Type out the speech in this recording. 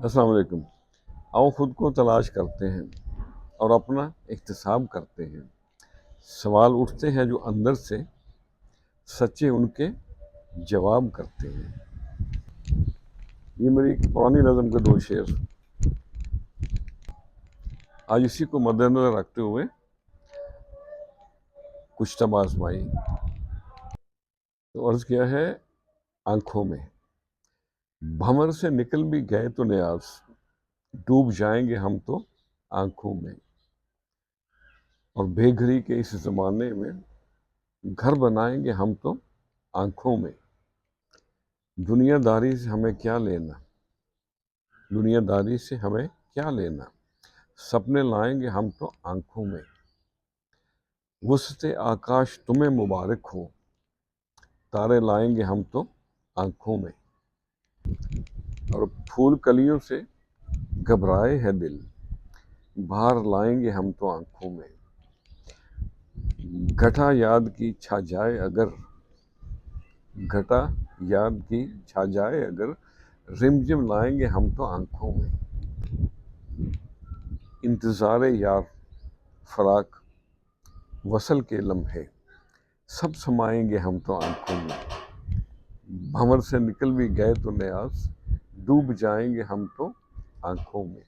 अस्सलाम वालेकुम। आओ खुद को तलाश करते हैं और अपना एहतिसाब करते हैं। सवाल उठते हैं जो अंदर से, सच्चे उनके जवाब करते हैं। ये मेरी पुरानी नज़म के दो शेर आज इसी को मद्देनजर रखते हुए कुछ तब आजमाई। तो अर्ज़ किया है, आंखों में भंवर से निकल भी गए तो न्याज, डूब जाएंगे हम तो आंखों में। और बेघरी के इस ज़माने में घर बनाएंगे हम तो आंखों में। दुनियादारी से हमें क्या लेना, दुनियादारी से हमें क्या लेना, सपने लाएंगे हम तो आंखों में। वुसते आकाश तुम्हें मुबारक हो, तारे लाएंगे हम तो आंखों में। और फूल कलियों से घबराए है दिल, बाहर लाएंगे हम तो आंखों में। घटा याद की छा जाए अगर, घटा याद की छा जाए अगर, रिमझिम लाएंगे हम तो आंखों में। इंतज़ार यार, फराक, वसल के लम्हे, सब समाएंगे हम तो आंखों में। भंवर से निकल भी गए तो न्याज, डूब जाएंगे हम तो आंखों में।